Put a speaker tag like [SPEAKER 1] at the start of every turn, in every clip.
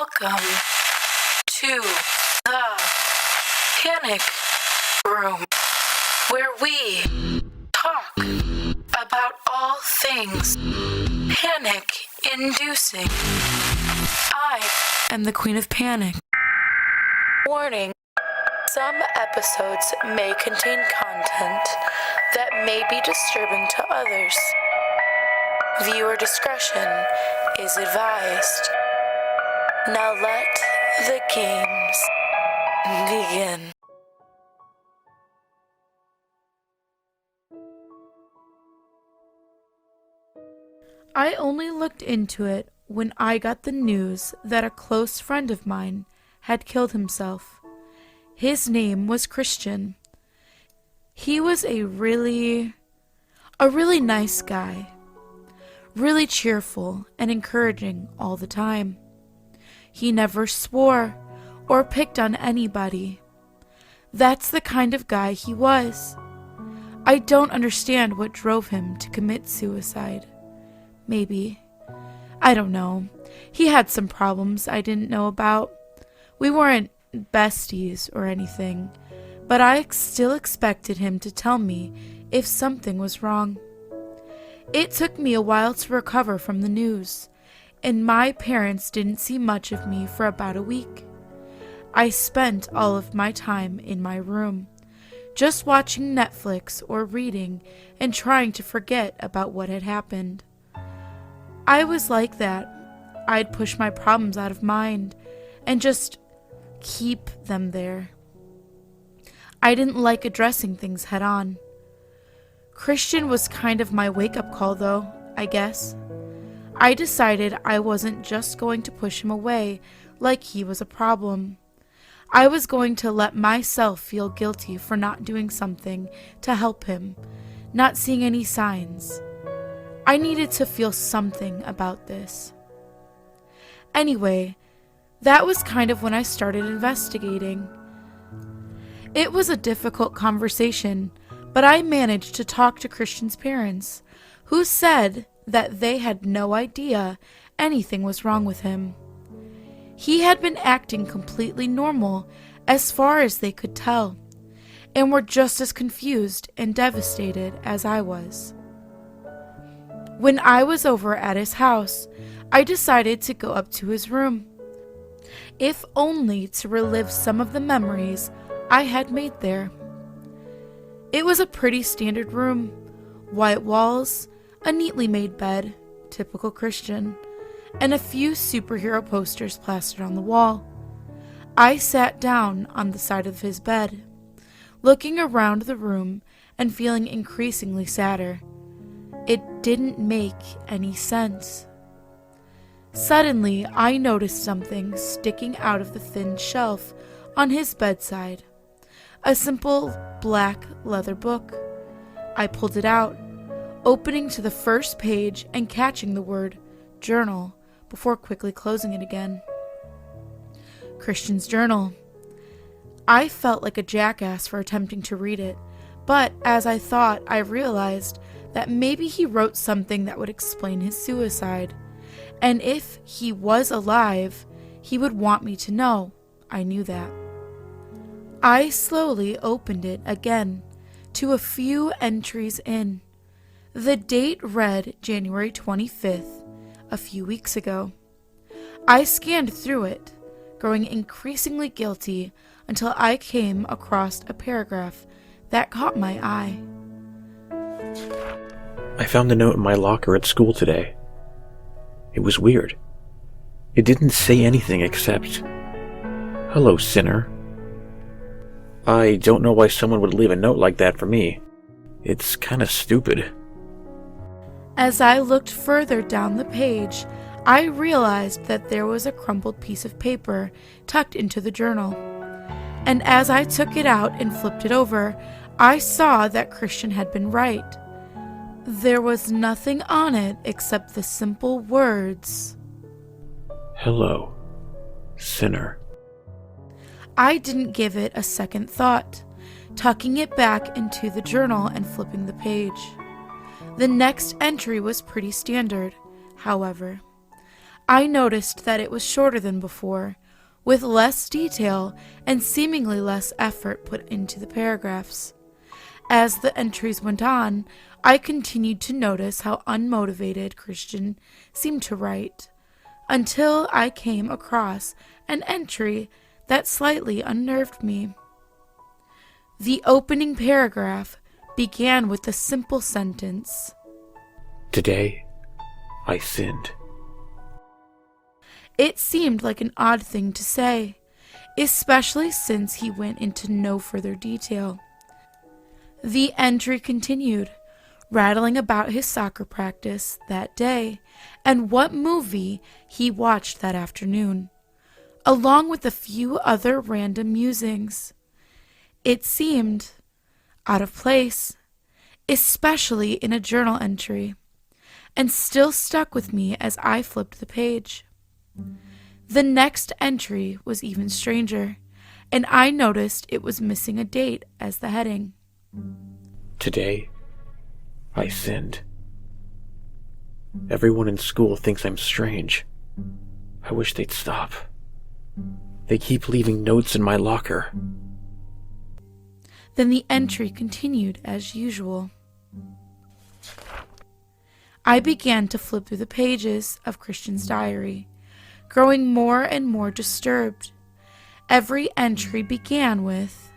[SPEAKER 1] Welcome to the Panic Room, where we talk about all things panic-inducing. I am the Queen of Panic. Warning, some episodes may contain content that may be disturbing to others. Viewer discretion is advised. Now let the games begin. I only looked into it when I got the news that a close friend of mine had killed himself. His name was Christian. He was a really nice guy. Really cheerful and encouraging all the time. He never swore or picked on anybody. That's the kind of guy he was. I don't understand what drove him to commit suicide. Maybe. I don't know. He had some problems I didn't know about. We weren't besties or anything, but I still expected him to tell me if something was wrong. It took me a while to recover from the news, and my parents didn't see much of me for about a week. I spent all of my time in my room, just watching Netflix or reading and trying to forget about what had happened. I was like that. I'd push my problems out of mind and just keep them there. I didn't like addressing things head on. Christian was kind of my wake-up call though, I guess. I decided I wasn't just going to push him away like he was a problem. I was going to let myself feel guilty for not doing something to help him, not seeing any signs. I needed to feel something about this. Anyway, that was kind of when I started investigating. It was a difficult conversation, but I managed to talk to Christian's parents, who said that they had no idea anything was wrong with him. He had been acting completely normal as far as they could tell, and were just as confused and devastated as I was. When I was over at his house, I decided to go up to his room, if only to relive some of the memories I had made there. It was a pretty standard room, white walls, a neatly made bed, typical Christian, and a few superhero posters plastered on the wall. I sat down on the side of his bed, looking around the room and feeling increasingly sadder. It didn't make any sense. Suddenly, I noticed something sticking out of the thin shelf on his bedside. A simple black leather book. I pulled it out, opening to the first page and catching the word journal before quickly closing it again. Christian's journal. I felt like a jackass for attempting to read it, but as I thought, I realized that maybe he wrote something that would explain his suicide, and if he was alive, he would want me to know. I knew that. I slowly opened it again to a few entries in. The date read January 25th, a few weeks ago. I scanned through it, growing increasingly guilty until I came across a paragraph that caught my eye.
[SPEAKER 2] I found a note in my locker at school today. It was weird. It didn't say anything except, "Hello, sinner." I don't know why someone would leave a note like that for me. It's kinda stupid.
[SPEAKER 1] As I looked further down the page, I realized that there was a crumpled piece of paper tucked into the journal. And as I took it out and flipped it over, I saw that Christian had been right. There was nothing on it except the simple words,
[SPEAKER 2] "Hello, sinner."
[SPEAKER 1] I didn't give it a second thought, tucking it back into the journal and flipping the page. The next entry was pretty standard, however. I noticed that it was shorter than before, with less detail and seemingly less effort put into the paragraphs. As the entries went on, I continued to notice how unmotivated Christian seemed to write, until I came across an entry that slightly unnerved me. The opening paragraph began with the simple sentence,
[SPEAKER 2] "Today, I sinned."
[SPEAKER 1] It seemed like an odd thing to say, especially since he went into no further detail. The entry continued, rattling about his soccer practice that day and what movie he watched that afternoon, along with a few other random musings. It seemed out of place, especially in a journal entry, and still stuck with me as I flipped the page. The next entry was even stranger, and I noticed it was missing a date as the heading.
[SPEAKER 2] "Today, I sinned. Everyone in school thinks I'm strange. I wish they'd stop. They keep leaving notes in my locker."
[SPEAKER 1] Then the entry continued as usual. I began to flip through the pages of Christian's diary, growing more and more disturbed. Every entry began with,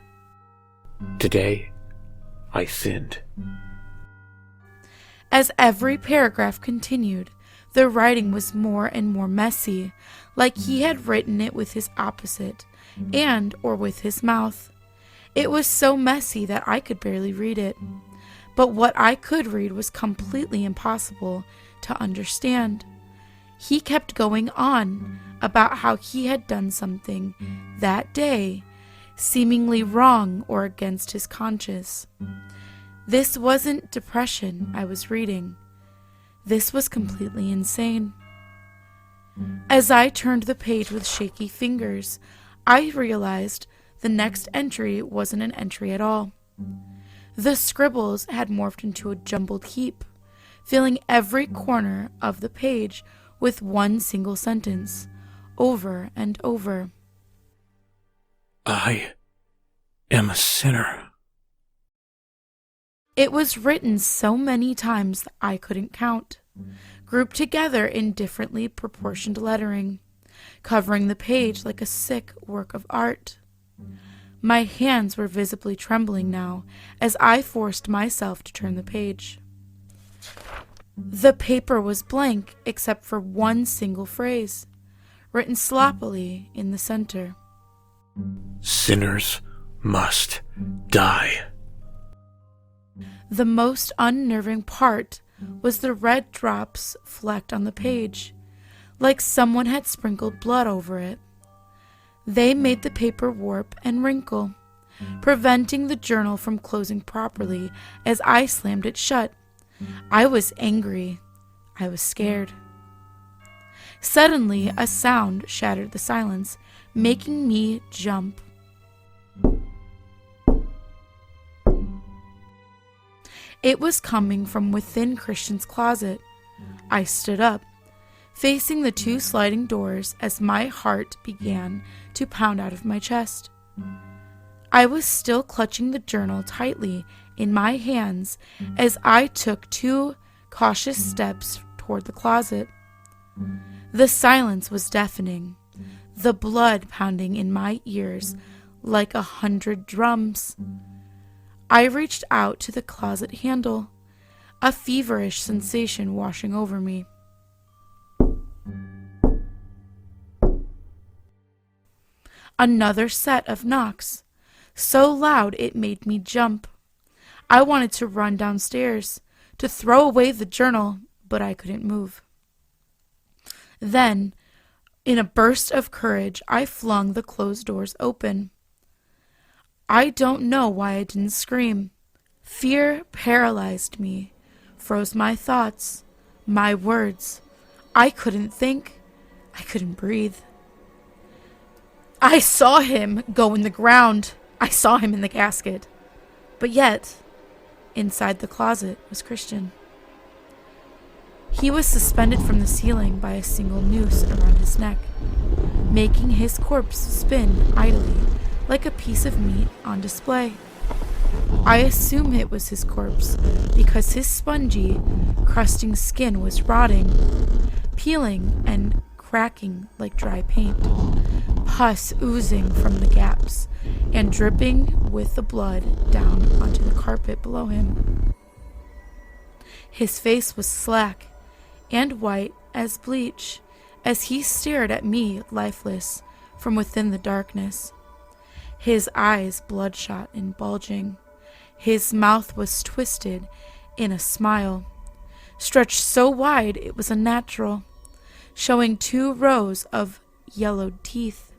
[SPEAKER 2] "Today, I sinned."
[SPEAKER 1] As every paragraph continued, the writing was more and more messy, like he had written it with his opposite, and or with his mouth. It was so messy that I could barely read it, but what I could read was completely impossible to understand. He kept going on about how he had done something that day, seemingly wrong or against his conscience. This wasn't depression I was reading. This was completely insane. As I turned the page with shaky fingers, I realized the next entry wasn't an entry at all. The scribbles had morphed into a jumbled heap, filling every corner of the page with one single sentence, over and over.
[SPEAKER 2] "I am a sinner."
[SPEAKER 1] It was written so many times that I couldn't count, grouped together in differently proportioned lettering, covering the page like a sick work of art. My hands were visibly trembling now as I forced myself to turn the page. The paper was blank except for one single phrase, written sloppily in the center.
[SPEAKER 2] "Sinners must die."
[SPEAKER 1] The most unnerving part was the red drops flecked on the page, like someone had sprinkled blood over it. They made the paper warp and wrinkle, preventing the journal from closing properly as I slammed it shut. I was angry. I was scared. Suddenly, a sound shattered the silence, making me jump. It was coming from within Christian's closet. I stood up, facing the two sliding doors as my heart began to pound out of my chest. I was still clutching the journal tightly in my hands as I took 2 cautious steps toward the closet. The silence was deafening, the blood pounding in my ears like 100 drums. I reached out to the closet handle, a feverish sensation washing over me. Another set of knocks, so loud it made me jump. I wanted to run downstairs, to throw away the journal, but I couldn't move. Then, in a burst of courage, I flung the closed doors open. I don't know why I didn't scream. Fear paralyzed me, froze my thoughts, my words. I couldn't think. I couldn't breathe. I saw him go in the ground. I saw him in the casket. But yet, inside the closet was Christian. He was suspended from the ceiling by a single noose around his neck, making his corpse spin idly like a piece of meat on display. I assume it was his corpse because his spongy, crusting skin was rotting, peeling and cracking like dry paint, pus oozing from the gaps and dripping with the blood down onto the carpet below him. His face was slack and white as bleach as he stared at me lifeless from within the darkness. His eyes bloodshot and bulging. His mouth was twisted in a smile, stretched so wide it was unnatural, showing 2 rows of yellowed teeth.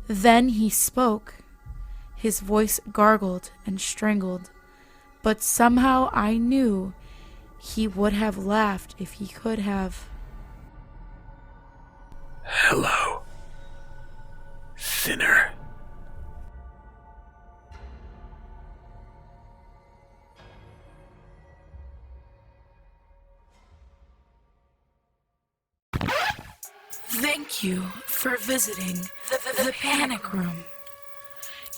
[SPEAKER 1] Then he spoke. His voice gargled and strangled, but somehow I knew he would have laughed if he could have.
[SPEAKER 2] Hello, sinner.
[SPEAKER 1] Thank you for visiting the Panic Room.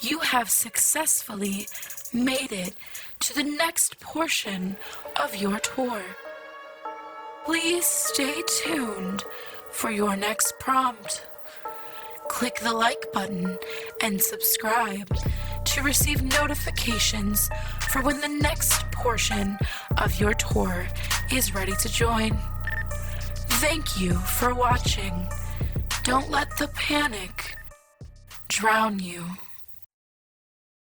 [SPEAKER 1] You have successfully made it to the next portion of your tour. Please stay tuned for your next prompt. Click the like button and subscribe to receive notifications for when the next portion of your tour is ready to join. Thank you for watching. Don't let the panic drown you.